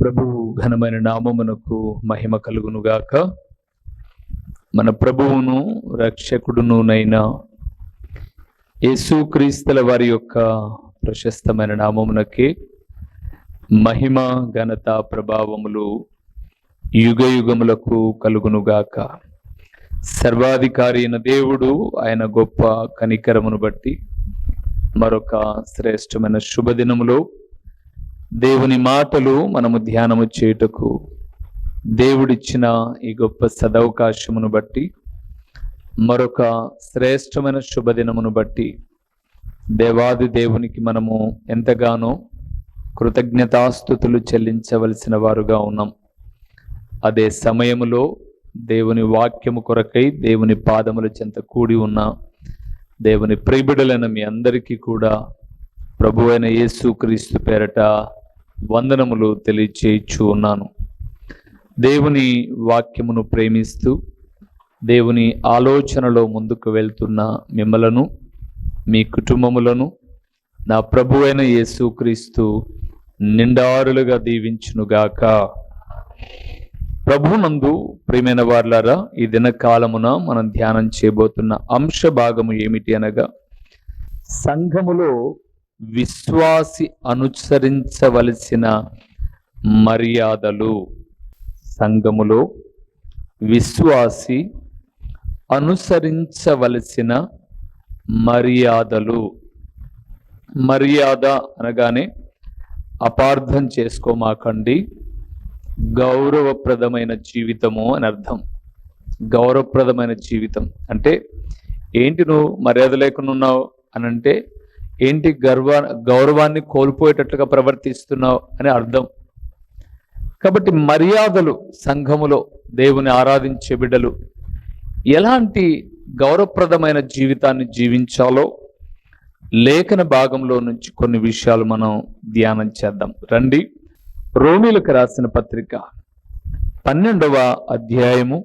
ప్రభువు ఘనమైన నామమునకు మహిమ కలుగునుగాక. మన ప్రభువును రక్షకుడునునైన యేసుక్రీస్తుల వారి యొక్క ప్రశస్తమైన నామమునకి మహిమ ఘనత ప్రభావములు యుగ యుగములకు కలుగునుగాక. సర్వాధికారి అయిన దేవుడు ఆయన గొప్ప కనికరమును బట్టి మరొక శ్రేష్టమైన శుభదినములో దేవుని మాటలు మనము ధ్యానము చేయుటకు దేవుడిచ్చిన ఈ గొప్ప సదవకాశమును బట్టి మరొక శ్రేష్టమైన శుభదినమును బట్టి దేవాది దేవునికి మనము ఎంతగానో కృతజ్ఞతాస్తుతులు చెల్లించవలసిన వారుగా ఉన్నాం. అదే సమయములో దేవుని వాక్యము కొరకై దేవుని పాదముల చెంత కూడి ఉన్న దేవుని ప్రియబిడ్డలైన మీ అందరికీ కూడా ప్రభువైన యేసుక్రీస్తు పేరట వందనములు తెలియచేయచ్చు ఉన్నాను. దేవుని వాక్యమును ప్రేమిస్తూ దేవుని ఆలోచనలో ముందుకు వెళ్తున్న మిమ్మలను, మీ కుటుంబములను నా ప్రభువైన యేసుక్రీస్తు నిండారులుగా దీవించునుగాక. ప్రభునందు ప్రియమైన వారలారా, ఈ దినకాలమున మనం ధ్యానం చేయబోతున్న అంశ భాగము ఏమిటి అనగా, సంఘములో విశ్వాసి అనుసరించవలసిన మర్యాదలు. సంఘములో విశ్వాసి అనుసరించవలసిన మర్యాదలు. మర్యాద అనగానే అపార్థం చేసుకోమాకండి, గౌరవప్రదమైన జీవితము అని అర్థం. గౌరవప్రదమైన జీవితం అంటే ఏంటి? నువ్వు మర్యాద లేకుండా ఉన్నావు అని అంటే ఏంటి? గౌరవాన్ని కోల్పోయేటట్లుగా ప్రవర్తిస్తున్నావు అని అర్థం. కాబట్టి మర్యాదలు, సంఘములో దేవుని ఆరాధించే బిడ్డలు ఎలాంటి గౌరవప్రదమైన జీవితాన్ని జీవించాలో లేఖన భాగంలో నుంచి కొన్ని విషయాలు మనం ధ్యానం చేద్దాం. రండి, రోమీలకు రాసిన పత్రిక 12వ అధ్యాయము.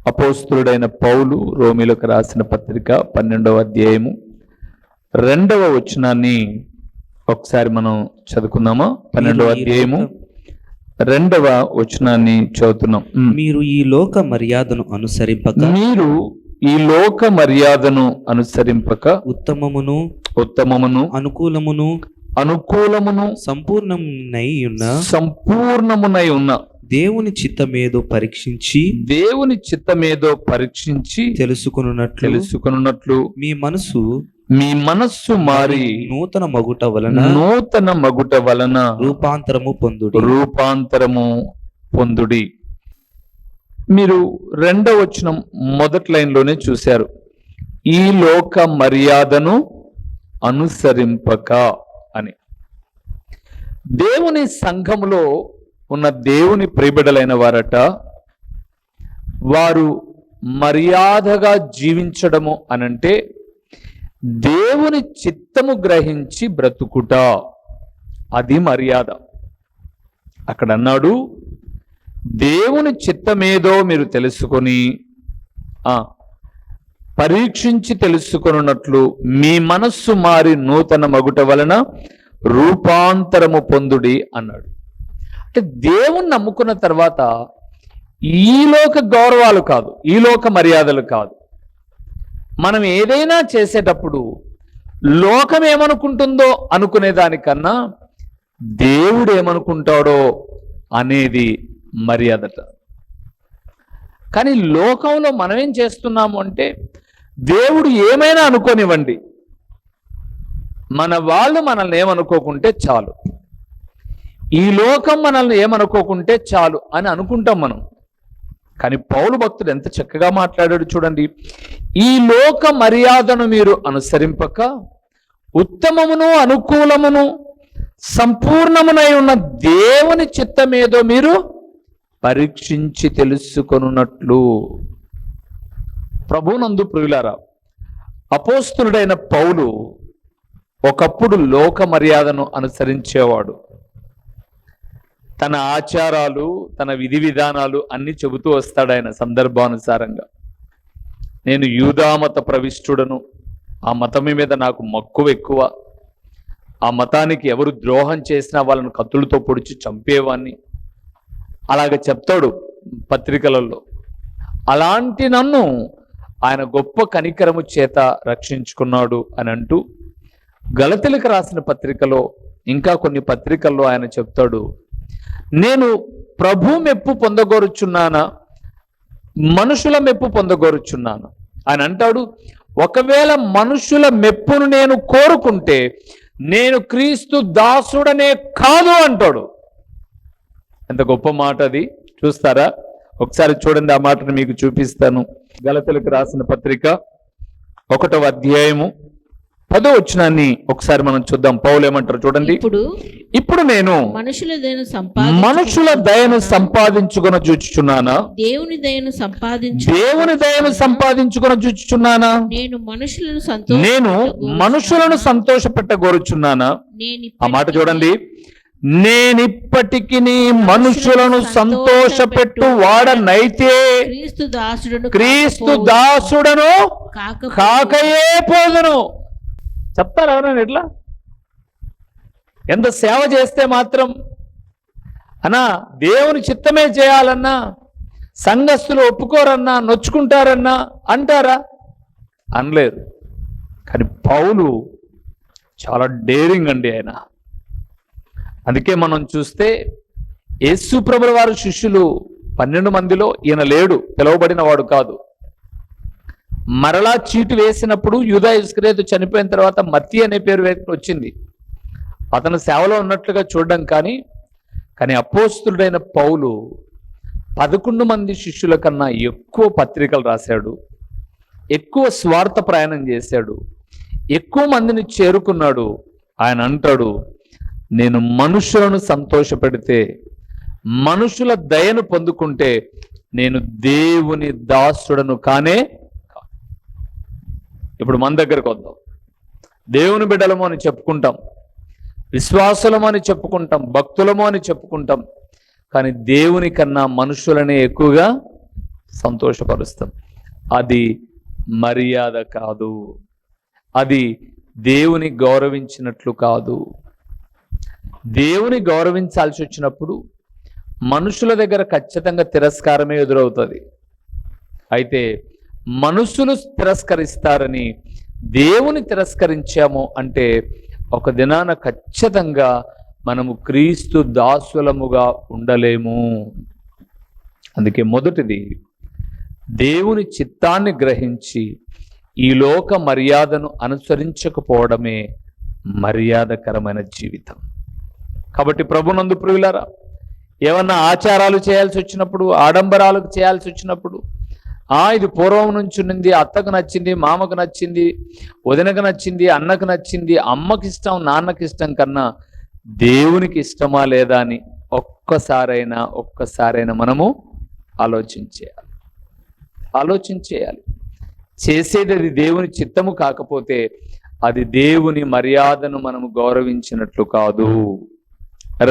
అపోస్తులుడైన పౌలు రోమీలకు రాసిన పత్రిక 12వ అధ్యాయము 2వ వచనాన్ని ఒకసారి మనం చదువుకుందామా? 12వ అధ్యాయము 2వ వచనాన్ని చదువుతున్నాం. మీరు ఈ లోక మర్యాదను అనుసరింపక ఉత్తమమును అనుకూలమును సంపూర్ణమునై ఉన్న దేవుని చిత్తమేదో పరీక్షించి తెలుసుకొనున్నట్లు మీ మనస్సు మారి నూతన మగుట వలన రూపాంతరము పొందుడి. మీరు 2వ వచనం మొదటి లైన్లోనే చూశారు, ఈ లోక మర్యాదను అనుసరింపక అని. దేవుని సంఘములో ఉన్న దేవుని ప్రియబిడ్డలైన వారట, వారు మర్యాదగా జీవించడము అనంటే దేవుని చిత్తము గ్రహించి బ్రతుకుట, అది మర్యాద. అక్కడ అన్నాడు, దేవుని చిత్తమేదో మీరు తెలుసుకొని పరీక్షించి తెలుసుకొనున్నట్లు మీ మనస్సు మారి నూతన మగుట వలన రూపాంతరము పొందుడి అన్నాడు. అంటే దేవుణ్ణి నమ్ముకున్న తర్వాత ఈ లోక గౌరవాలు కాదు, ఈ లోక మర్యాదలు కాదు. మనం ఏదైనా చేసేటప్పుడు లోకం ఏమనుకుంటుందో అనుకునే దానికన్నా దేవుడు ఏమనుకుంటాడో అనేది మర్యాదట. కానీ లోకంలో మనం ఏం చేస్తున్నాము అంటే, దేవుడు ఏమైనా అనుకోనివ్వండి, మన వాళ్ళు మనల్ని ఏమనుకోకుంటే చాలు, ఈ లోకం మనల్ని ఏమనుకోకుంటే చాలు అని అనుకుంటాం మనం. కానీ పౌలు భక్తుడు ఎంత చక్కగా మాట్లాడాడు చూడండి. ఈ లోక మర్యాదను మీరు అనుసరింపక ఉత్తమమును అనుకూలమును సంపూర్ణమునై ఉన్న దేవుని చిత్తమేదో మీరు పరీక్షించి తెలుసుకొనున్నట్లు. ప్రభునందు ప్రియులారా, అపోస్తులుడైన పౌలు ఒకప్పుడు లోక మర్యాదను అనుసరించేవాడు. తన ఆచారాలు, తన విధి విధానాలు అన్ని చెబుతూ వస్తాడు ఆయన సందర్భానుసారంగా. నేను యూదా మత ప్రవిష్టుడను, ఆ మతం మీద నాకు మక్కువ ఎక్కువ, ఆ మతానికి ఎవరు ద్రోహం చేసినా వాళ్ళని కత్తులతో పొడిచి చంపేవాన్ని అలాగ చెప్తాడు పత్రికలలో. అలాంటి నన్ను ఆయన గొప్ప కనికరము చేత రక్షించుకున్నాడు అని అంటూ గలతీలకు రాసిన పత్రికలో ఇంకా కొన్ని పత్రికల్లో ఆయన చెప్తాడు, నేను ప్రభు మెప్పు పొందగోరుచున్నానా మనుషుల మెప్పు పొందగోరుచున్నాను ఆయన అంటాడు. ఒకవేళ మనుషుల మెప్పును నేను కోరుకుంటే నేను క్రీస్తు దాసుడనే కాదు అంటాడు. ఎంత గొప్ప మాట అది, చూస్తారా? ఒకసారి చూడండి, ఆ మాటను మీకు చూపిస్తాను. గలతీలకు రాసిన పత్రిక 1వ అధ్యాయము 10వ వచనాన్ని ఒకసారి మనం చూద్దాం. పౌలు ఏమంటారు చూడండి. ఇప్పుడు నేను మనుషుల దయను సంపాదించుకొని చూచుచున్నానా దేవుని దయను సంపాదించుకొని చూచుచున్నానా నేను మనుషులను సంతోషపెట్టగోరుచున్నానా? ఆ మాట చూడండి. నేనిప్పటికి మనుషులను సంతోషపెట్టు వాడనైతే క్రీస్తు దాసుడను కాకయే పోదును. చెప్తారు ఎవరైనా ఎట్లా? ఎంత సేవ చేస్తే మాత్రం అన్నా దేవుని చిత్తమే చేయాలన్నా, సంఘస్థులు ఒప్పుకోరన్నా, నొచ్చుకుంటారన్నా అంటారా? అనలేరు. కానీ పౌలు చాలా డేరింగ్ అండి ఆయన. అందుకే మనం చూస్తే యేసు ప్రభుల వారి శిష్యులు 12 మందిలో ఈయన లేడు, పిలువబడిన వాడు కాదు. మరలా చీటు వేసినప్పుడు యూదా ఇస్కరియోతు చనిపోయిన తర్వాత మత్తీ అనే పేరు వచ్చింది. అతను సేవలో ఉన్నట్లుగా చూడడం కానీ అపోస్తులుడైన పౌలు 11 మంది శిష్యుల కన్నా ఎక్కువ పత్రికలు రాశాడు, ఎక్కువ స్వార్థ ప్రయాణం చేశాడు, ఎక్కువ మందిని చేరుకున్నాడు. ఆయన అంటాడు, నేను మనుషులను సంతోషపెడితే, మనుషుల దయను పొందుకుంటే నేను దేవుని దాసుడను కానే. ఇప్పుడు మన దగ్గరకు వద్దాం. దేవుని బిడ్డలము అని చెప్పుకుంటాం, విశ్వాసులము అని చెప్పుకుంటాం, భక్తులము అని చెప్పుకుంటాం. కానీ దేవుని కన్నా మనుషులనే ఎక్కువగా సంతోషపరుస్తాం. అది మర్యాద కాదు, అది దేవుని గౌరవించినట్లు కాదు. దేవుని గౌరవించాల్సి వచ్చినప్పుడు మనుషుల దగ్గర ఖచ్చితంగా తిరస్కారమే ఎదురవుతుంది. అయితే మనుషులు తిరస్కరిస్తారని దేవుని తిరస్కరించాము అంటే ఒక దినాన ఖచ్చితంగా మనము క్రీస్తు దాసులముగా ఉండలేము. అందుకే మొదటిది దేవుని చిత్తాన్ని గ్రహించి ఈ లోక మర్యాదను అనుసరించకపోవడమే మర్యాదకరమైన జీవితం. కాబట్టి ప్రభునందు ప్రియులారా, ఏమన్నా ఆచారాలు చేయాల్సి వచ్చినప్పుడు, ఆడంబరాలకు చేయాల్సి వచ్చినప్పుడు, ఇది పూర్వం నుంచి ఉన్నది, అత్తకు నచ్చింది, మామకు నచ్చింది, వదినకు నచ్చింది, అన్నకు నచ్చింది, అమ్మకి ఇష్టం, నాన్నకి ఇష్టం కన్నా దేవునికి ఇష్టమా లేదా అని ఒక్కసారైనా మనము ఆలోచించేయాలి. చేసేది అది దేవుని చిత్తము కాకపోతే అది దేవుని మర్యాదను మనము గౌరవించినట్లు కాదు.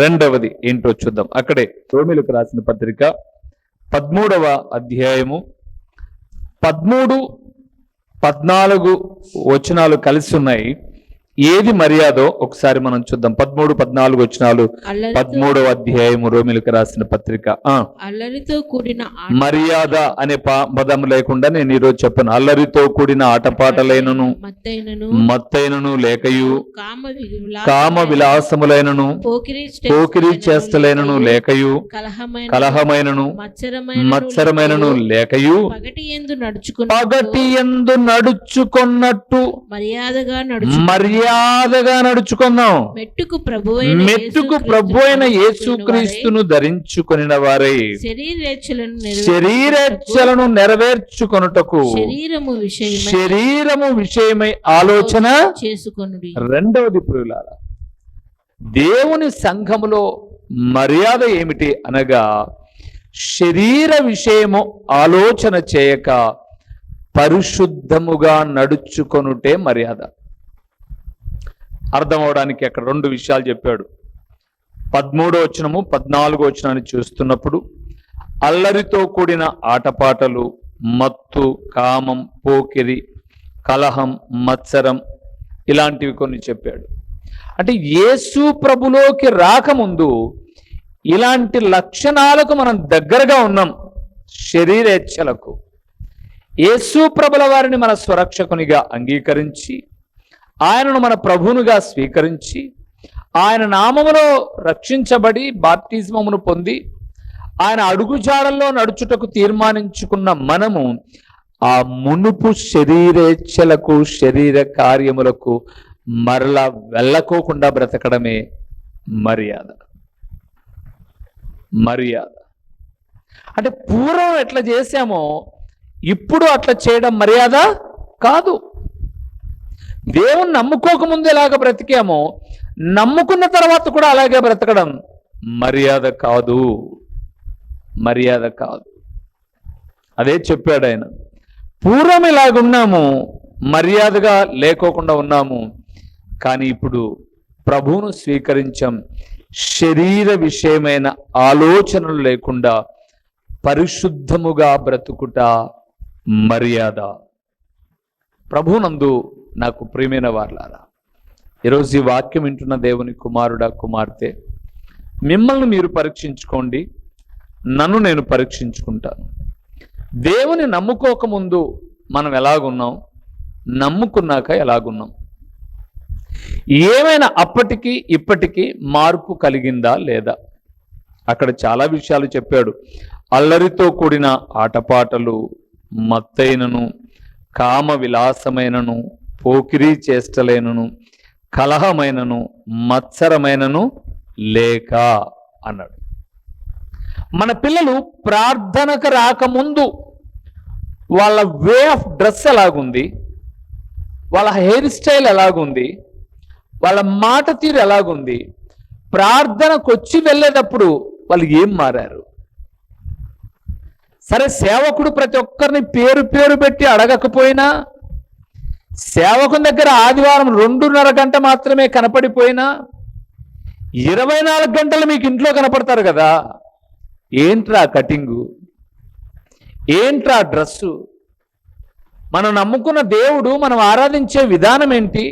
రెండవది ఏంటో చూద్దాం. అక్కడే రోమీయులకు రాసిన పత్రిక 13వ అధ్యాయము 13, 14 వచనాలు కలిసి ఉన్నాయి. ఏది మర్యాదో ఒకసారి మనం చూద్దాం. 13, 14 వచనాలు 13వ అధ్యాయము రోమీయులకు రాసిన పత్రిక. అల్లరితో కూడిన మర్యాద అనే పదం లేకుండా నేను ఈరోజు చెప్పను. అల్లరితో కూడిన ఆటపాటలైనను, మత్తైనను లేకయు, కామ విలాసములైనను, పోకిరి చేష్టలైనను లేకయు, కలహమైనను, మత్సరమైనను లేకయు, పగటి యందు నడుచుకున్నట్టు మర్యాదగా నడుచుకుందాం. మెట్టుకు ప్రభు అయిన యేసుక్రీస్తును ధరించుకొనిన వారై శరీరేచ్ఛలను నెరవేర్చుకొనుటకు శరీరము విషయమై ఆలోచన చేసుకొనుడి. రెండవది ప్రియులారా, దేవుని సంఘములో మర్యాద ఏమిటి అనగా శరీర విషయము ఆలోచన చేయక పరిశుద్ధముగా నడుచుకొనుటే మర్యాద. అర్థం అవడానికి అక్కడ 2 విషయాలు చెప్పాడు. 13వ వచనము 14వ వచనాన్ని చూస్తున్నప్పుడు అల్లరితో కూడిన ఆటపాటలు, మత్తు, కామం, పోకిరి, కలహం, మత్సరం ఇలాంటివి కొన్ని చెప్పాడు. అంటే యేసు ప్రభులోకి రాకముందు ఇలాంటి లక్షణాలకు మనం దగ్గరగా ఉన్నాం. శరీరేచ్ఛలకు యేసు ప్రభుల వారిని మన స్వరక్షకునిగా అంగీకరించి ఆయనను మన ప్రభువునిగా స్వీకరించి ఆయన నామములో రక్షించబడి బాప్తిస్మమును పొంది ఆయన అడుగుజాడల్లో నడుచుటకు తీర్మానించుకున్న మనము ఆ మునుపు శరీరేచ్ఛలకు శరీర కార్యములకు మరలా వెళ్ళకోకుండా బ్రతకడమే మర్యాద. మర్యాద అంటే పూర్వం ఎట్లా చేశామో ఇప్పుడు అట్లా చేయడం మర్యాద కాదు. దేవుణ్ణి నమ్ముకోకముందు ఎలాగ బ్రతికామో నమ్ముకున్న తర్వాత కూడా అలాగే బ్రతకడం మర్యాద కాదు. మర్యాద కాదు. అదే చెప్పాడు ఆయన. పూర్వం ఇలాగున్నాము, మర్యాదగా లేకోకుండా ఉన్నాము, కానీ ఇప్పుడు ప్రభువును స్వీకరించాం. శరీర విషయమైన ఆలోచనలు లేకుండా పరిశుద్ధముగా బ్రతుకుట మర్యాద. ప్రభువునందు నాకు ప్రియమైన వారలారా, ఈరోజు ఈ వాక్యం వింటున్న దేవుని కుమారుడా కుమార్తె, మిమ్మల్ని మీరు పరీక్షించుకోండి, నన్ను నేను పరీక్షించుకుంటాను. దేవుని నమ్ముకోకముందు మనం ఎలాగున్నాం, నమ్ముకున్నాక ఎలాగున్నాం? ఏమైనా అప్పటికి ఇప్పటికీ మార్పు కలిగిందా లేదా? అక్కడ చాలా విషయాలు చెప్పాడు. అల్లరితో కూడిన ఆటపాటలు, మత్తైనను, కామ విలాసమైనను, పోకిరీ చేష్టలైనను, కలహమైనను, మత్సరమైనను లేక అన్నాడు. మన పిల్లలు ప్రార్థనకు రాకముందు వాళ్ళ వే ఆఫ్ డ్రెస్ ఎలాగుంది, వాళ్ళ హెయిర్ స్టైల్ ఎలాగుంది, వాళ్ళ మాట తీరు ఎలాగుంది, ప్రార్థనకు వచ్చి వెళ్ళేటప్పుడు వాళ్ళు ఏం మారారు? సరే, సేవకుడు ప్రతి ఒక్కరిని పేరు పేరు పెట్టి అడగకపోయినా, సేవకుని దగ్గర ఆదివారం 2:30 గంట మాత్రమే కనపడిపోయినా 24 గంటలు మీకు ఇంట్లో కనపడతారు కదా. ఏంట్రా కటింగు, ఏంట్రా డ్రెస్సు? మనం నమ్ముకున్న దేవుడు, మనం ఆరాధించే విధానం ఏంటి?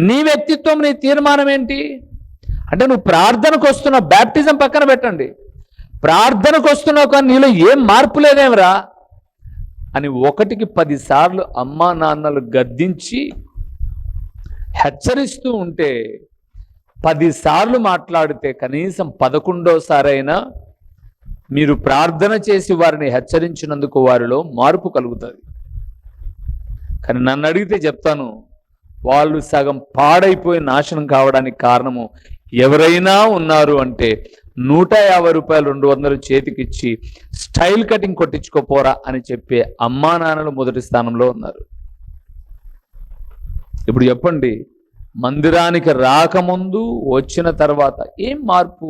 నీ వ్యక్తిత్వం, నీ తీర్మానం ఏంటి? అంటే నువ్వు ప్రార్థనకు వస్తున్నావు, బ్యాప్టిజం పక్కన పెట్టండి, ప్రార్థనకు వస్తున్నావు కానీ నీలో ఏం మార్పు లేదేమరా అని 1కి 10 సార్లు అమ్మా నాన్నలు గద్దించి హెచ్చరిస్తూ ఉంటే, 10 సార్లు మాట్లాడితే కనీసం 11వ మీరు ప్రార్థన చేసి వారిని హెచ్చరించినందుకు వారిలో మార్పు కలుగుతుంది. కానీ నన్ను అడిగితే చెప్తాను, వాళ్ళు సగం పాడైపోయి నాశనం కావడానికి కారణము ఎవరైనా ఉన్నారు అంటే 150 రూపాయలు 200 చేతికిచ్చి స్టైల్ కటింగ్ కొట్టించుకోపోరా అని చెప్పే అమ్మా నాన్నలు మొదటి స్థానంలో ఉన్నారు. ఇప్పుడు చెప్పండి, మందిరానికి రాకముందు వచ్చిన తర్వాత ఏం మార్పు?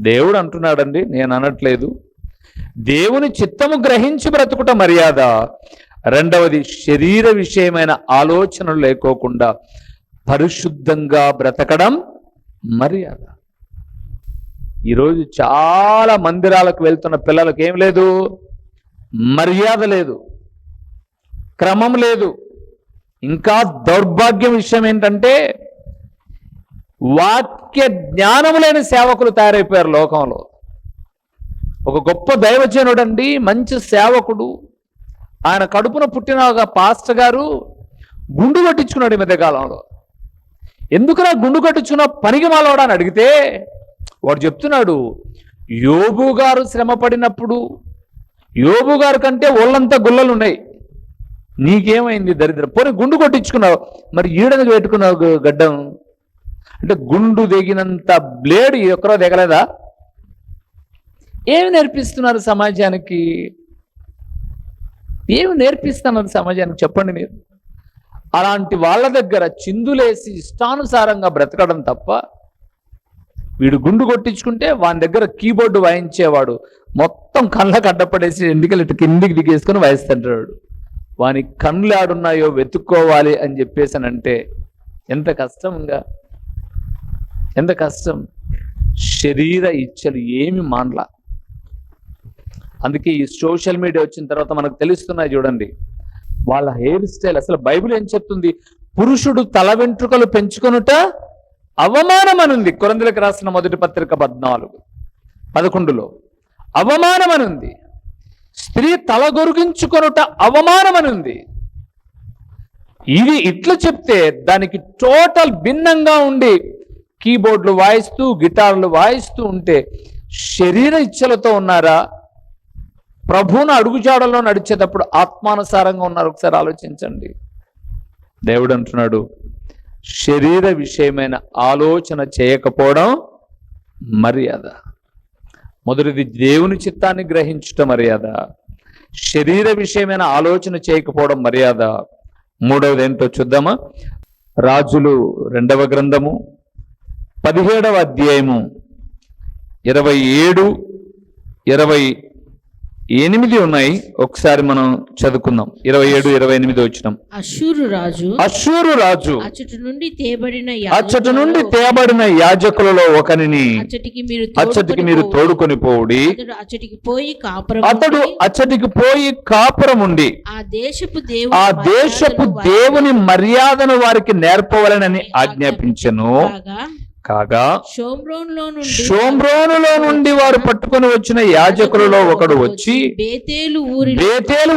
దేవుడు అంటున్నాడండి, నేను అనట్లేదు. దేవుని చిత్తము గ్రహించి బ్రతుకుట మర్యాద. రెండవది, శరీర విషయమైన ఆలోచనలు లేకోకుండా పరిశుద్ధంగా బ్రతకడం మర్యాద. ఈరోజు చాలా మందిరాలకు వెళ్తున్న పిల్లలకు ఏం లేదు, మర్యాద లేదు, క్రమం లేదు. ఇంకా దౌర్భాగ్యం విషయం ఏంటంటే, వాక్య జ్ఞానము లేని సేవకులు తయారైపోయారు లోకంలో. ఒక గొప్ప దైవజనుడు అండి, మంచి సేవకుడు, ఆయన కడుపున పుట్టిన ఒక పాస్టర్ గారు గుండు కొట్టించుకున్నాడు ఈ మధ్యకాలంలో. ఎందుకురా గుండు కొట్టించుకున్న పనికి మాలవాడా అని అడిగితే వాడు చెప్తున్నాడు, యోబు గారు శ్రమ పడినప్పుడు యోబు గారు కంటే ఒళ్ళంతా గుల్లలు ఉన్నాయి, నీకేమైంది దరిద్రం, పోనీ గుండు కొట్టించుకున్నావు, మరి ఈడనికి పెట్టుకున్నావు గడ్డం అంటే గుండు దిగినంత బ్లేడ్ ఎక్కడో దిగలేదా? ఏమి నేర్పిస్తున్నారు సమాజానికి? ఏమి నేర్పిస్తున్నారు సమాజానికి చెప్పండి మీరు? అలాంటి వాళ్ళ దగ్గర చిందులేసి ఇష్టానుసారంగా బ్రతకడం తప్ప, వీడు గుండు కొట్టించుకుంటే వాని దగ్గర కీబోర్డు వాయించేవాడు మొత్తం కళ్ళకు అడ్డపడేసి ఎండికలు ఇటు కిందికి దిగేసుకొని వాయిస్తుంటాడు. వాని కళ్ళు ఆడున్నాయో వెతుక్కోవాలి అని చెప్పేసానంటే ఎంత కష్టంగా, ఎంత కష్టం. శరీర ఇచ్చలు ఏమి మానలా. అందుకే ఈ సోషల్ మీడియా వచ్చిన తర్వాత మనకు తెలుస్తున్నాయి చూడండి. వాళ్ళ హెయిర్ స్టైల్. అసలు బైబిల్ ఏం చెప్తుంది? పురుషుడు తల వెంట్రుకలు పెంచుకొనుట అవమానం అనుంది. కొరింథీయులకు రాసిన మొదటి పత్రిక 14:11 అవమానం అనుంది. స్త్రీ తల గొరిగించుకొనుట అవమానం అనుంది. ఇది ఇట్లా చెప్తే దానికి టోటల్ భిన్నంగా ఉండి కీబోర్డులు వాయిస్తూ గిటార్లు వాయిస్తూ ఉంటే శరీర ఇచ్చలతో ఉన్నారా? ప్రభువును అడుగుజాడలో నడిచేటప్పుడు ఆత్మానుసారంగా ఉన్నారు? ఒకసారి ఆలోచించండి. దేవుడు అంటున్నాడు, శరీర విషయమైన ఆలోచన చేయకపోవడం మర్యాద. మొదటిది దేవుని చిత్తాన్ని గ్రహించుట మర్యాద, శరీర విషయమైన ఆలోచన చేయకపోవడం మర్యాద. మూడవది ఏంటో చూద్దామా? రాజులు 2వ గ్రంథము 17వ అధ్యాయము 27, 28 ఉన్నాయి. ఒకసారి మనం చదువుకుందాం. 27, 28 వచ్చినాం. అష్షూరు రాజు అచ్చటి నుండి తేబడిన యాజకులలో ఒకనిని అచ్చటికి మీరు తోడుకొని పోవుడి. అతడు అచ్చటికి పోయి కాపురముండి ఆ దేశపు దేవుని మర్యాదను వారికి నేర్పవలనని ఆజ్ఞాపించెను. కాగా షోమ్రోనులో నుండి వారు పట్టుకొని వచ్చిన యాజకులలో ఒకడు వచ్చి బేతేలు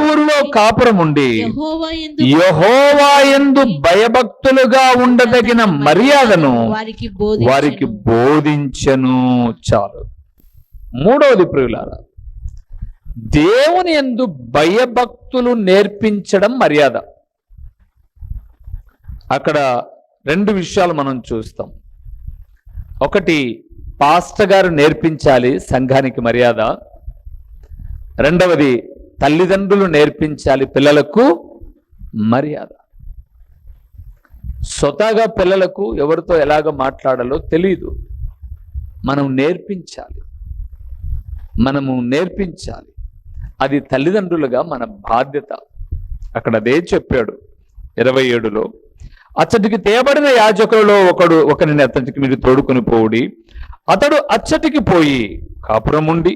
ఊరిలో కాపురం ఉండి యెహోవా యందు భయభక్తులుగా ఉండదగిన మర్యాదను వారికి బోధించెను. చాలు. మూడవది ప్రియులారా, దేవుని యందు భయభక్తులు నేర్పించడం మర్యాద. అక్కడ 2 విషయాలు మనం చూస్తాం. ఒకటి, పాస్టర్ గారు నేర్పించాలి సంఘానికి మర్యాద. రెండవది, తల్లిదండ్రులు నేర్పించాలి పిల్లలకు మర్యాద. స్వతహాగా పిల్లలకు ఎవరితో ఎలాగ మాట్లాడాలో తెలియదు. మనము నేర్పించాలి. అది తల్లిదండ్రులుగా మన బాధ్యత. అక్కడ అదే చెప్పాడు 27లో. అచ్చటికి తేబడిన యాజకులలో ఒకరిని అతనికి మీరు తోడుకొని పోవుడి. అతడు అచ్చటికి పోయి కాపురముండి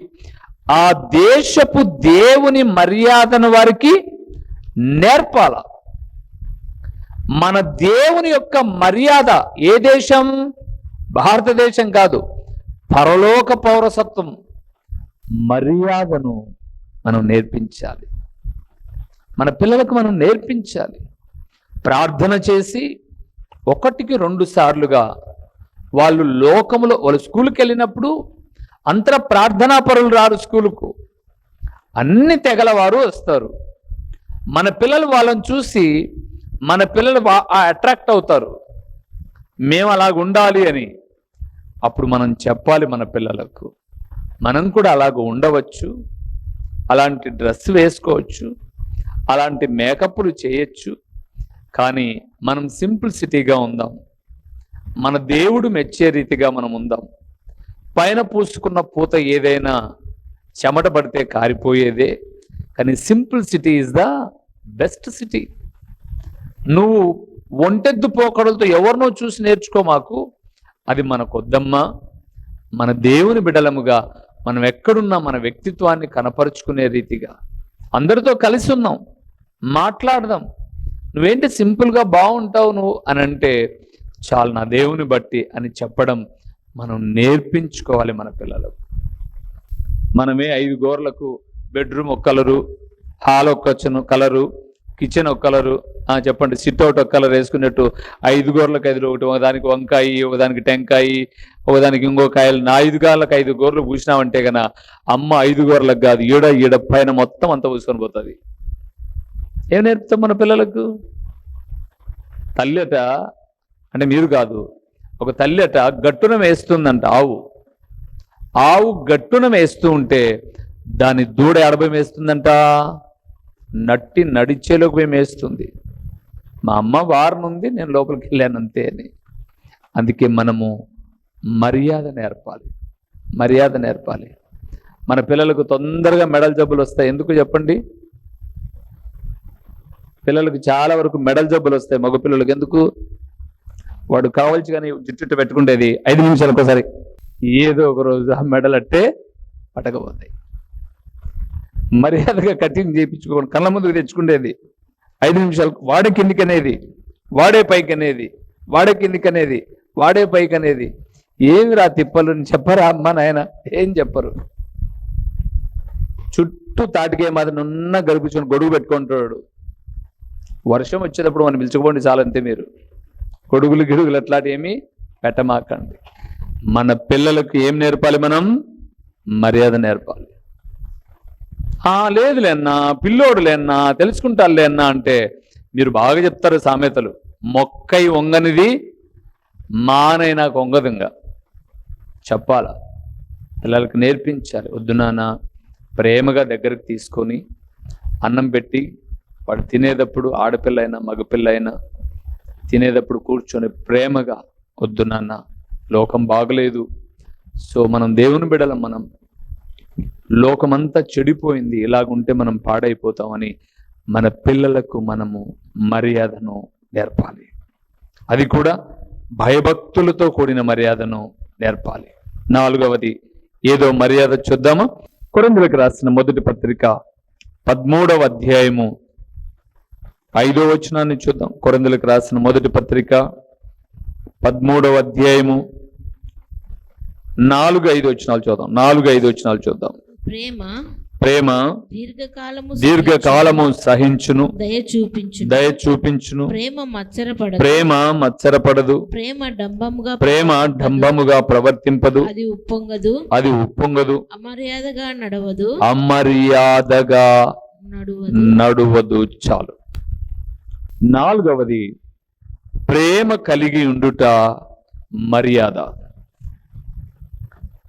ఆ దేశపు దేవుని మర్యాదను వారికి నేర్పాల. మన దేవుని యొక్క మర్యాద ఏ దేశం? భారతదేశం కాదు, పరలోక పౌరసత్వం. మర్యాదను మనం నేర్పించాలి. మన పిల్లలకు మనం నేర్పించాలి. ప్రార్థన చేసి 1కి 2 సార్లుగా వాళ్ళు లోకములో, వాళ్ళు స్కూల్కి వెళ్ళినప్పుడు అంతర ప్రార్థనా పరులు రారు స్కూలుకు, అన్ని తెగల వారు వస్తారు. మన పిల్లలు వాళ్ళని చూసి మన పిల్లలు అట్రాక్ట్ అవుతారు, మేము అలాగ ఉండాలి అని. అప్పుడు మనం చెప్పాలి మన పిల్లలకు, మనం కూడా అలాగ ఉండవచ్చు, అలాంటి డ్రెస్ వేసుకోవచ్చు, అలాంటి మేకప్లు చేయొచ్చు, కానీ మనం సింప్లిసిటీగా ఉందాం. మన దేవుడు మెచ్చే రీతిగా మనం ఉందాం. పైన పూసుకున్న పూత ఏదైనా చెమట పడితే కారిపోయేదే, కానీ simplicity is the best city. నువ్వు ఒంటెద్దు పోకడలతో ఎవరినో చూసి నేర్చుకో మాకు, అది మనకొద్దమ్మా. మన దేవుని బిడలముగా మనం ఎక్కడున్నా మన వ్యక్తిత్వాన్ని కనపరుచుకునే రీతిగా అందరితో కలిసి ఉన్నాం, మాట్లాడదాం. నువ్వేంటి సింపుల్గా బాగుంటావు నువ్వు అని అంటే చాలు, నా దేవుని బట్టి అని చెప్పడం మనం నేర్పించుకోవాలి మన పిల్లలకు. మనమే 5 గోర్లకు బెడ్రూమ్ ఒక కలరు, హాల్ ఒక కలరు, కిచెన్ ఒక కలరు, చెప్పండి, సిట్అవుట్ ఒక కలర్ వేసుకున్నట్టు 5 గోర్లకు 5 ఒకటి, ఒకదానికి వంకాయ, ఒకదానికి టెంకాయ, ఒకదానికి ఇంకో కాయలు, నా 5 గార్లకు 5 గోర్లు పూసినామంటే కన్నా అమ్మ 5 గోర్లకు కాదు, ఈడ పైన మొత్తం అంతా పూసుకొని పోతుంది. ఏం నేర్పుతాం మన పిల్లలకు? తల్లి అట, అంటే మీరు కాదు, ఒక తల్లి అట గట్టున వేస్తుందంట. ఆవు గట్టున వేస్తూ ఉంటే దాని దూడ ఎడబై వేస్తుందంట, నడిచేలోకి మేము వేస్తుంది. మా అమ్మ వారనుంది, నేను లోపలికి వెళ్ళాను అంతే అని. అందుకే మనము మర్యాద నేర్పాలి. మన పిల్లలకు తొందరగా మెడల జబ్బులు వస్తాయి. ఎందుకు చెప్పండి? పిల్లలకు చాలా వరకు మెడల్ జబ్బులు వస్తాయి. మగ పిల్లలకు ఎందుకు? వాడు కావాల్సి కానీ జుట్టు పెట్టుకుంటేది 5 నిమిషాలకు ఒకసారి ఏదో ఒక రోజు ఆ మెడల్ అట్టే పట్టకపోతాయి. మర్యాదగా కటింగ్ చేయించుకోకుండా కళ్ళ ముందుకు తెచ్చుకుంటేది 5 నిమిషాలు వాడే కిందికనేది, వాడే పైకనేది, వాడే కిందికనేది, వాడే పైకనేది. ఏమి రా తిప్పలు చెప్పరా అమ్మ నాయన? ఏం చెప్పరు. చుట్టూ తాటికే మాత్రం నున్న గడుపుకొని గొడుగు పెట్టుకుంటాడు. వర్షం వచ్చేటప్పుడు మనం పిలుచుకోండి చాలంతే. మీరు గొడుగులు గిడుగులు అట్లాంటి ఏమి పెట్టమాకండి. మన పిల్లలకు ఏం నేర్పాలి? మనం మర్యాద నేర్పాలి. లేదులే అన్నా, పిల్లోడులే అన్నా, తెలుసుకుంటారులే అన్నా అంటే మీరు బాగా చెప్తారు సామెతలు. మొక్కై వంగనిది మానైనా కొంగదంగా చెప్పాల. పిల్లలకు నేర్పించాలి. వద్దు నాన్న, ప్రేమగా దగ్గరకు తీసుకొని అన్నం పెట్టి వాడు తినేటప్పుడు, ఆడపిల్ల అయినా మగపిల్ల అయినా తినేటప్పుడు కూర్చొని ప్రేమగా, వద్దు నాన్న లోకం బాగలేదు, సో మనం దేవుని బిడ్డలం, మనం లోకమంతా చెడిపోయింది, ఇలాగుంటే మనం పాడైపోతామని మన పిల్లలకు మనము మర్యాదను నేర్పాలి. అది కూడా భయభక్తులతో కూడిన మర్యాదను నేర్పాలి. 4వది ఏదో మర్యాద చూద్దామా? కొరింథీయులకు రాసిన మొదటి పత్రిక 13వ అధ్యాయము 5వ వచనాన్ని చూద్దాం. కొరింథీయులకు రాసిన మొదటి పత్రిక 13వ అధ్యాయము 4-5 వచనాలు చూద్దాం. 4-5 వచనాలు చూద్దాం. ప్రేమ దీర్ఘకాలము సహించును, దయ చూపించును, ప్రేమ మత్సరపడదు, ప్రేమ డంబముగా ప్రవర్తింపదు, అది ఉప్పొంగదు, అమర్యాదగా నడువదు. చాలు. 4వది ప్రేమ కలిగి ఉండుట మర్యాద.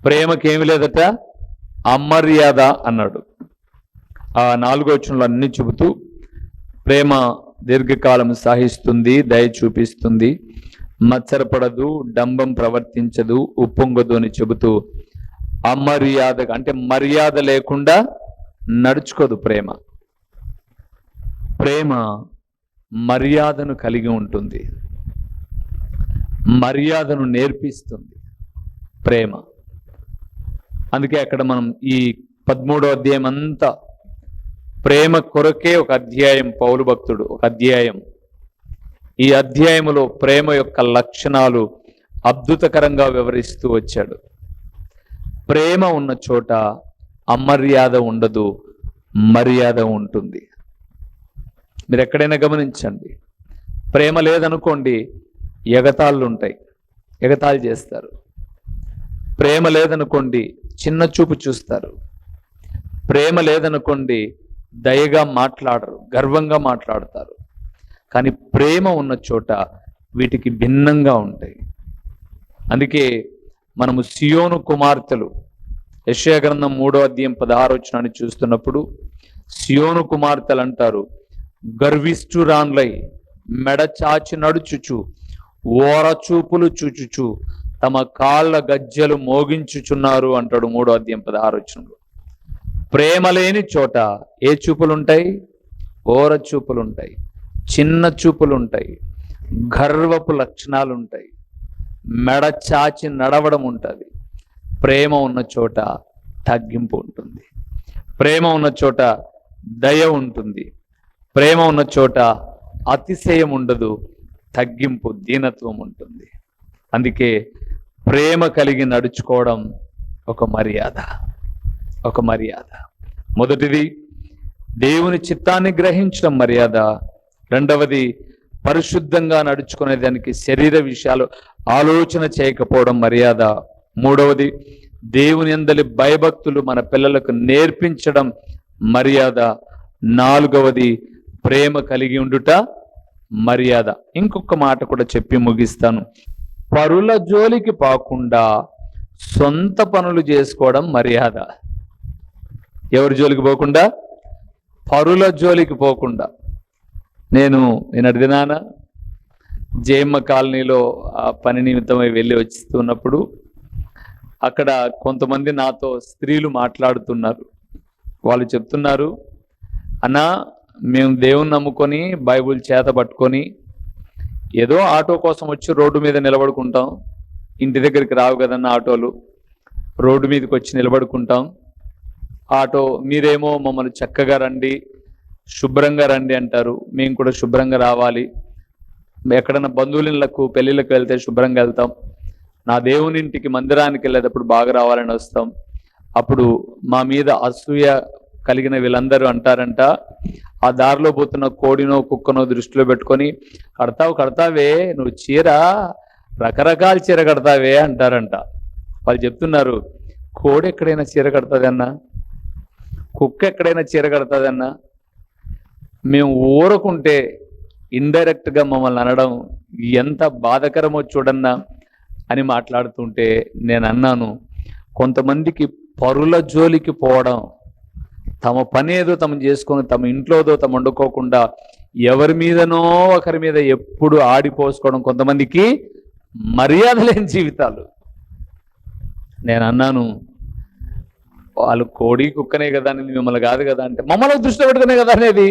ప్రేమకేమి లేదట, అమర్యాద అన్నాడు. ఆ 4వ వచనంలో అన్ని చెబుతూ ప్రేమ దీర్ఘకాలం సహిస్తుంది, దయ చూపిస్తుంది, మత్సరపడదు, డంబం ప్రవర్తించదు, ఉప్పొంగదు అని చెబుతూ అమర్యాద అంటే మర్యాద లేకుండా నడుచుకోదు. ప్రేమ మర్యాదను కలిగి ఉంటుంది, మర్యాదను నేర్పిస్తుంది ప్రేమ. అందుకే అక్కడ మనం ఈ 13వ అధ్యాయం అంతా ప్రేమ కొరకే ఒక అధ్యాయం, పౌలు భక్తుడు ఒక అధ్యాయం. ఈ అధ్యాయములో ప్రేమ యొక్క లక్షణాలు అద్భుతకరంగా వివరిస్తూ వచ్చాడు. ప్రేమ ఉన్న చోట అమర్యాద ఉండదు, మర్యాద ఉంటుంది. మీరు ఎక్కడైనా గమనించండి, ప్రేమ లేదనుకోండి ఎగతాళ్ళు ఉంటాయి, ఎగతాళి చేస్తారు. ప్రేమ లేదనుకోండి చిన్న చూపు చూస్తారు. ప్రేమ లేదనుకోండి దయగా మాట్లాడరు, గర్వంగా మాట్లాడతారు. కానీ ప్రేమ ఉన్న చోట వీటికి భిన్నంగా ఉంటాయి. అందుకే మనము సియోను కుమార్తెలు, యెషయా గ్రంథం 3వ అధ్యాయం 16వ వచనాన్ని చూస్తున్నప్పుడు సియోను కుమార్తెలు అంటారు, గర్విష్ఠురాన్లై మెడ చాచి నడుచుచు, ఓరచూపులు చూచుచు, తమ కాళ్ళ గజ్జెలు మోగించుచున్నారు అంటాడు 3వ అధ్యాయం 16వ వచనంలో. ప్రేమ లేని చోట ఏ చూపులుంటాయి? ఓర చూపులుంటాయి, చిన్న చూపులుంటాయి, గర్వపు లక్షణాలు ఉంటాయి, మెడ చాచి నడవడం ఉంటుంది. ప్రేమ ఉన్న చోట తగ్గింపు ఉంటుంది, ప్రేమ ఉన్న చోట దయ ఉంటుంది, ప్రేమ ఉన్న చోట అతిశయం ఉండదు, తగ్గింపు, దీనత్వం ఉంటుంది. అందుకే ప్రేమ కలిగి నడుచుకోవడం ఒక మర్యాద, ఒక మర్యాద. మొదటిది దేవుని చిత్తాన్ని గ్రహించడం మర్యాద. 2వది పరిశుద్ధంగా నడుచుకునే దానికి శరీర విషయాలు ఆలోచన చేయకపోవడం మర్యాద. 3వది దేవుని యందలి భయభక్తులు మన పిల్లలకు నేర్పించడం మర్యాద. 4వది ప్రేమ కలిగి ఉండుట మర్యాద. ఇంకొక మాట కూడా చెప్పి ముగిస్తాను. పరుల జోలికి పోకుండా సొంత పనులు చేసుకోవడం మర్యాద. ఎవరి జోలికి పోకుండా? పరుల జోలికి పోకుండా. నేను దినాన జయమ్మ కాలనీలో ఆ పని నిమిత్తమై వెళ్ళి వస్తున్నప్పుడు అక్కడ కొంతమంది నాతో స్త్రీలు మాట్లాడుతున్నారు. వాళ్ళు చెప్తున్నారు, అన్నా మేము దేవుని నమ్ముకొని బైబుల్ చేత పట్టుకొని ఏదో ఆటో కోసం వచ్చి రోడ్డు మీద నిలబడుకుంటాం, ఇంటి దగ్గరికి రావు కదన్న ఆటోలు, రోడ్డు మీదకి వచ్చి నిలబడుకుంటాం. ఆటో మీరేమో మమ్మల్ని చక్కగా రండి, శుభ్రంగా రండి అంటారు, మేము కూడా శుభ్రంగా రావాలి. ఎక్కడన్నా బంధువులకు పెళ్ళిళ్ళకి వెళ్తే శుభ్రంగా వెళ్తాం. నా దేవుని ఇంటికి మందిరానికి వెళ్ళేటప్పుడు బాగా రావాలని వస్తాం. అప్పుడు మా మీద అసూయ కలిగిన వీళ్ళందరూ అంటారంట, ఆ దారిలో పోతున్న కోడినో కుక్కనో దృష్టిలో పెట్టుకొని కడతావే నువ్వు చీర, రకరకాల చీర కడతావే అంటారంట. వాళ్ళు చెప్తున్నారు, కోడి ఎక్కడైనా చీర కడతాదన్నా, కుక్క ఎక్కడైనా చీర కడతాదన్నా, మేము ఊరకుంటే ఇండైరెక్ట్గా మమ్మల్ని అనడం ఎంత బాధకరమో చూడన్నా అని మాట్లాడుతుంటే నేను అన్నాను, కొంతమందికి పరుల జోలికి పోవడం, తమ పని ఏదో తమ చేసుకొని తమ ఇంట్లోదో తమ వండుకోకుండా ఎవరి మీదనో ఒకరి మీద ఎప్పుడు ఆడిపోసుకోవడం కొంతమందికి మర్యాద లేని జీవితాలు. నేను అన్నాను, వాళ్ళు కోడి కుక్కనే కదా అనేది, మిమ్మల్ని కాదు కదా అంటే, మమ్మల్ని దృష్టిలో పెట్టుకునే కదా అనేది.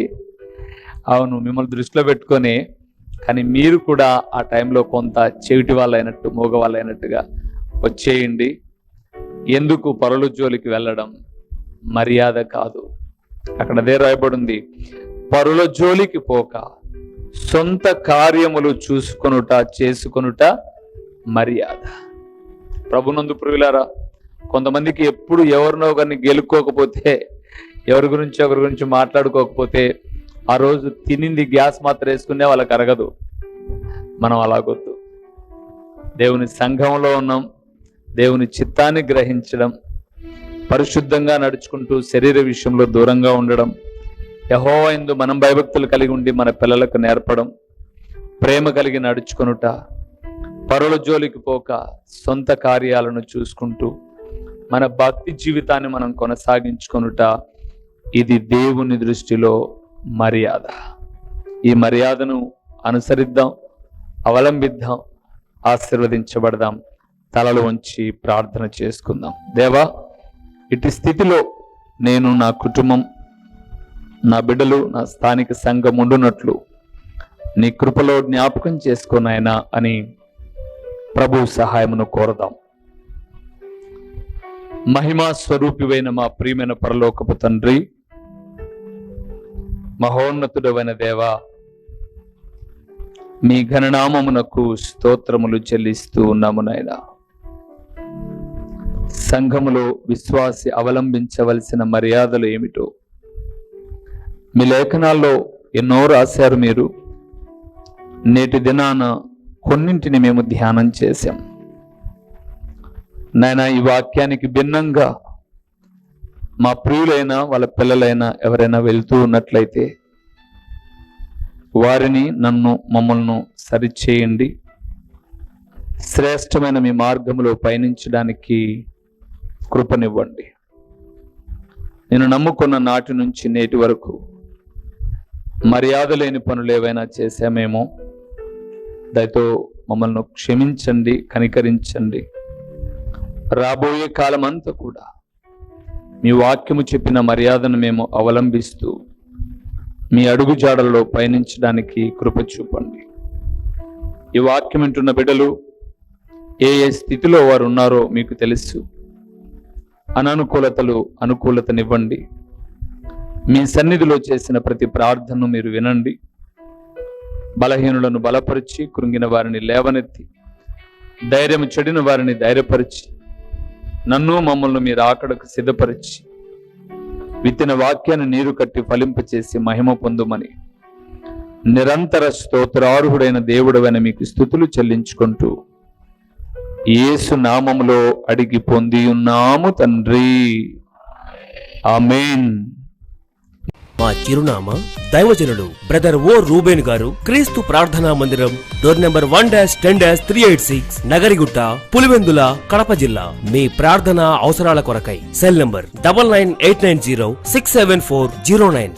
అవును, మిమ్మల్ని దృష్టిలో పెట్టుకొని, కానీ మీరు కూడా ఆ టైంలో కొంత చెవిటి వాళ్ళైనట్టు మూగవాళ్ళైనట్టుగా వచ్చేయండి. ఎందుకు పరుల జోలికి వెళ్ళడం మర్యాద కాదు. అక్కడ అదే రాయబడింది, పరుల జోలికి పోక సొంత కార్యములు చూసుకొనుట చేసుకొనుట మర్యాద. ప్రభునందు ప్రియులారా, కొంతమందికి ఎప్పుడు ఎవరినో ఒకరిని గెలుక్కోకపోతే, ఎవరి గురించి మాట్లాడుకోకపోతే ఆ రోజు తినింది గ్యాస్ మాత్రం వేసుకునే వాళ్ళకి అరగదు. మనం అలాగొద్దు. దేవుని సంఘంలో ఉన్నాం, దేవుని చిత్తాన్ని గ్రహించడం, పరిశుద్ధంగా నడుచుకుంటూ శరీర విషయంలో దూరంగా ఉండడం, యెహోవా యందు మనం భయభక్తులు కలిగి ఉండి మన పిల్లలకు నేర్పడం, ప్రేమ కలిగి నడుచుకొనుట, పరుల జోలికి పోక సొంత కార్యాలను చూసుకుంటూ మన భక్తి జీవితాన్ని మనం కొనసాగించుకొనుట, ఇది దేవుని దృష్టిలో మర్యాద. ఈ మర్యాదను అనుసరిద్దాం, అవలంబిద్దాం, ఆశీర్వదించబడదాం. తలలు వంచి ప్రార్థన చేసుకుందాం. దేవా, ఇటు స్థితిలో నేను, నా కుటుంబం, నా బిడ్డలు, నా స్థానిక సంఘం ఉండునట్లు నీ కృపలో జ్ఞాపకం చేసుకున్నాయనా అని ప్రభు సహాయమును కోరదాం. మహిమా స్వరూపివైన మా ప్రియమైన పరలోకపు తండ్రి, మహోన్నతుడైన దేవా, మీ ఘననామమునకు స్తోత్రములు చెల్లిస్తూ ఉన్నాము నాయనా. సంఘములో విశ్వాసి అవలంబించవలసిన మర్యాదలు ఏమిటో మీ లేఖనాల్లో ఎన్నో రాశారు మీరు. నేటి దినాన కొన్నింటిని మేము ధ్యానం చేశాం నాయనా. ఈ వాక్యానికి భిన్నంగా మా ప్రియులైనా వాళ్ళ పిల్లలైనా ఎవరైనా వెళ్తూ ఉన్నట్లయితే వారిని, మమ్మల్ని సరిచేయండి. శ్రేష్టమైన మీ మార్గంలో పయనించడానికి కృపనివ్వండి. నేను నమ్ముకున్న నాటి నుంచి నేటి వరకు మర్యాద లేని పనులు ఏవైనా చేశామేమో, దయతో మమ్మల్ని క్షమించండి, కనికరించండి. రాబోయే కాలమంతా కూడా మీ వాక్యము చెప్పిన మర్యాదను మేము అవలంబిస్తూ మీ అడుగుజాడల్లో పయనించడానికి కృప చూపండి. ఈ వాక్యం వింటున్న బిడ్డలు ఏ ఏ స్థితిలో వారు ఉన్నారో మీకు తెలుసు. అనుకూలతనివ్వండి. మీ సన్నిధిలో చేసిన ప్రతి ప్రార్థనను మీరు వినండి. బలహీనులను బలపరిచి, కృంగిన వారిని లేవనెత్తి, ధైర్యం చెడిన వారిని ధైర్యపరిచి, మమ్మల్ని మీరు ఆకడకు సిద్ధపరిచి, విత్తిన వాక్యాన్ని నీరు కట్టి ఫలింపచేసి మహిమ పొందుమని నిరంతర స్తోత్రార్హుడైన దేవుడవైన మీకు స్తుతులు చెల్లించుకుంటూ యేసు నామములో అడిగి పొంది ఉన్నాము తండ్రి, ఆమేన్. మా చిరునామా దైవజనులు బ్రదర్ ఓ రూబేన్ గారు, క్రీస్తు ప్రార్థనా మందిరం, డోర్ నెంబర్ 1-10-386, నగరిగుట్ట, పులివెందుల, కడప జిల్లా. మీ ప్రార్థనా అవసరాల కొరకై సెల్ నంబర్ 9989067409.